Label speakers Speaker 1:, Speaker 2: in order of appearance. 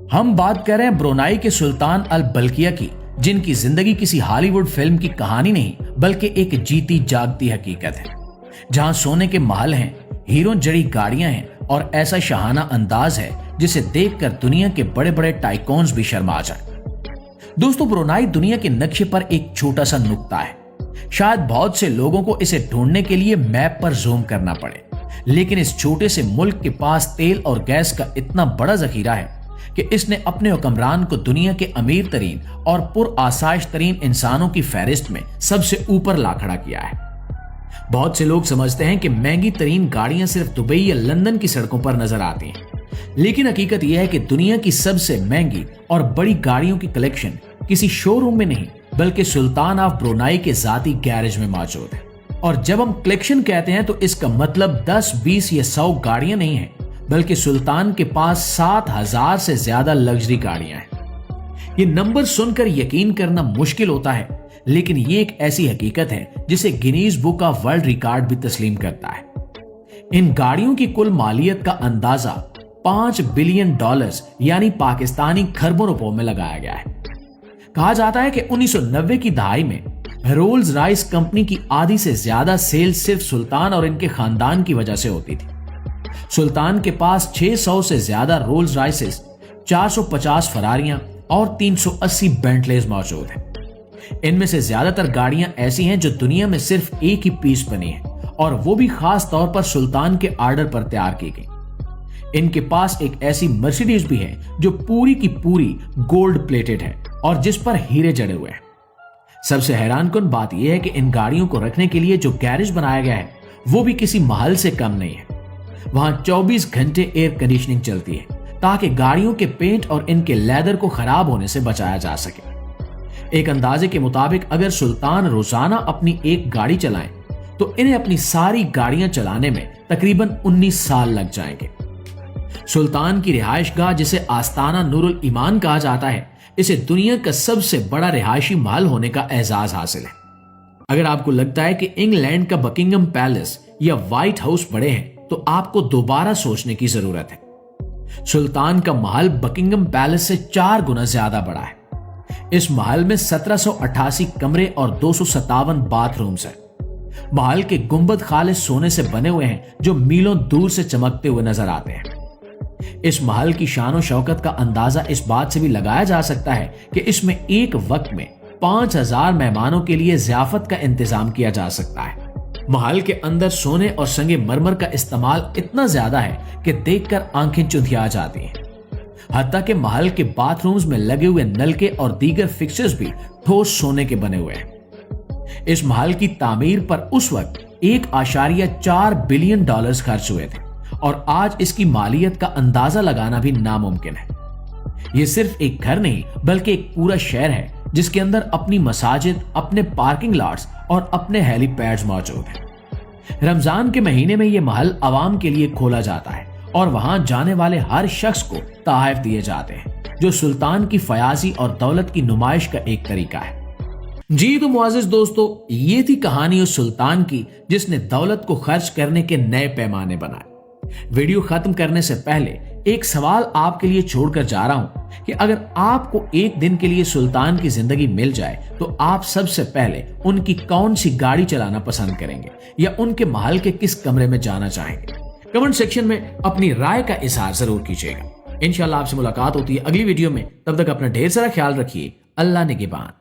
Speaker 1: हम बात कर रहे हैं ब्रुनाई के सुल्तान अल बल्किया की, जिनकी जिंदगी किसी हॉलीवुड फिल्म की कहानी नहीं बल्कि एक जीती जागती हकीकत है, जहां सोने के महल हैं, हीरो जड़ी गाड़ियां हैं और ऐसा शाहाना अंदाज है जिसे देखकर दुनिया के बड़े बड़े टाइकॉन्स भी शर्मा जाए। दोस्तों, ब्रुनाई दुनिया के नक्शे पर एक छोटा सा नुक्ता है। शायद बहुत से लोगों को इसे ढूंढने के लिए मैप पर जूम करना पड़े, लेकिन इस छोटे से मुल्क के पास तेल और गैस का इतना बड़ा जखीरा है कि इसने अपने हुक्मरान को दुनिया के अमीर तरीन और पुरआसाइश तरीन इंसानों की फहरिस्त में सबसे ऊपर ला खड़ा किया है। बहुत से लोग समझते हैं कि महंगी तरीन गाड़ियां सिर्फ दुबई या लंदन की सड़कों पर नजर आती हैं, लेकिन हकीकत यह है कि दुनिया की सबसे महंगी और बड़ी गाड़ियों की कलेक्शन किसी शोरूम में नहीं बल्कि सुल्तान ऑफ ब्रुनाई के जाती गैरेज में मौजूद है। और जब हम कलेक्शन कहते हैं तो इसका मतलब 10, 20 या 100 गाड़ियां नहीं है, बल्कि सुल्तान के पास 7,000 से ज्यादा लग्जरी गाड़ियां हैं। ये नंबर सुनकर यकीन करना मुश्किल होता है, लेकिन ये एक ऐसी हकीकत है जिसे Guinness book of world record भी तस्लीम करता है। इन गाड़ियों की कुल मालियत का अंदाजा $5 बिलियन यानी पाकिस्तानी खरबों रुपयों में लगाया गया है। कहा जाता है कि 1990 की दहाई में रोल्स रॉयस कंपनी की आधी से ज्यादा सेल सिर्फ सुल्तान और इनके खानदान की वजह से होती थी। सुल्तान के पास 600 से ज्यादा रोल्स रॉयसेस, 450 फरारियां और 380 बेंटलेज मौजूद हैं। इनमें से ज्यादातर गाड़ियां ऐसी हैं जो दुनिया में सिर्फ एक ही पीस बनी है, और वो भी खास तौर पर सुल्तान के आर्डर पर तैयार की गई। इनके पास एक ऐसी मर्सिडीज भी है जो पूरी की पूरी गोल्ड प्लेटेड है और जिस पर हीरे जड़े हुए हैं। सबसे हैरानकुन बात यह है कि इन गाड़ियों को रखने के लिए जो गैरेज बनाया गया है वो भी किसी महल से कम नहीं है। वहां 24 घंटे एयर कंडीशनिंग चलती है ताकि गाड़ियों के पेंट और इनके लेदर को खराब होने से बचाया जा सके। एक अंदाजे के मुताबिक अगर सुल्तान रोजाना अपनी एक गाड़ी चलाएं तो इन्हें अपनी सारी गाड़ियां चलाने में तकरीबन 19 साल लग जाएंगे। सुल्तान की रिहाइश गाह, जिसे आस्ताना नूरुल ईमान कहा जाता है, इसे दुनिया का सबसे बड़ा रिहायशी महल होने का एजाज हासिल है। अगर आपको लगता है कि इंग्लैंड का बकिंगम पैलेस या व्हाइट हाउस बड़े हैं तो आपको दोबारा सोचने की जरूरत है। सुल्तान का महल बकिंगम पैलेस से 4 गुना ज्यादा बड़ा है। इस महल में 1788 कमरे और 257 बाथरूम्स हैं। महल के गुंबद खालिस सोने से बने हुए हैं जो मीलों दूर से चमकते हुए नजर आते हैं। इस महल की शान शौकत का अंदाजा इस बात से भी लगाया जा सकता है कि इसमें एक वक्त में 5000 मेहमानों के लिए ज़ियाफत का इंतजाम किया जा सकता है। महल के अंदर सोने और संगे मरमर का इस्तेमाल इतना ज्यादा है कि देखकर आंखें चुंधिया जाती हैं। हत्ता कि महल के बाथरूम्स में लगे हुए नलके और दीगर फिक्सचर्स भी ठोस सोने के बने हुए हैं। इस महल की तामीर पर उस वक्त $1.4 बिलियन खर्च हुए थे और आज इसकी मालियत का अंदाजा लगाना भी नामुमकिन है। यह सिर्फ एक घर नहीं बल्कि एक पूरा शहर है जिसके अंदर अपनी मसाजिद, अपने पार्किंग लॉट्स और अपने हेलीपैड्स मौजूद हैं। रमजान के महीने में यह महल आवाम के लिए खोला जाता है और वहां जाने वाले हर शख्स को तोहफे दिए जाते हैं, जो सुल्तान की फयाजी और दौलत की नुमाइश का एक तरीका है। जी तो मुआज़िज़ दोस्तों, ये थी कहानी उस सुल्तान की जिसने दौलत को खर्च करने के नए पैमाने बनाए। वीडियो खत्म करने से पहले एक सवाल आपके लिए छोड़कर जा रहा हूं कि अगर आपको एक दिन के लिए सुल्तान की जिंदगी मिल जाए तो आप सबसे पहले उनकी कौन सी गाड़ी चलाना पसंद करेंगे या उनके महल के किस कमरे में जाना चाहेंगे? कमेंट सेक्शन में अपनी राय का इजहार जरूर कीजिएगा। इंशाल्लाह आपसे मुलाकात होती है अगली वीडियो में। तब तक अपना ढेर सारा ख्याल रखिए। अल्लाह निगहबान।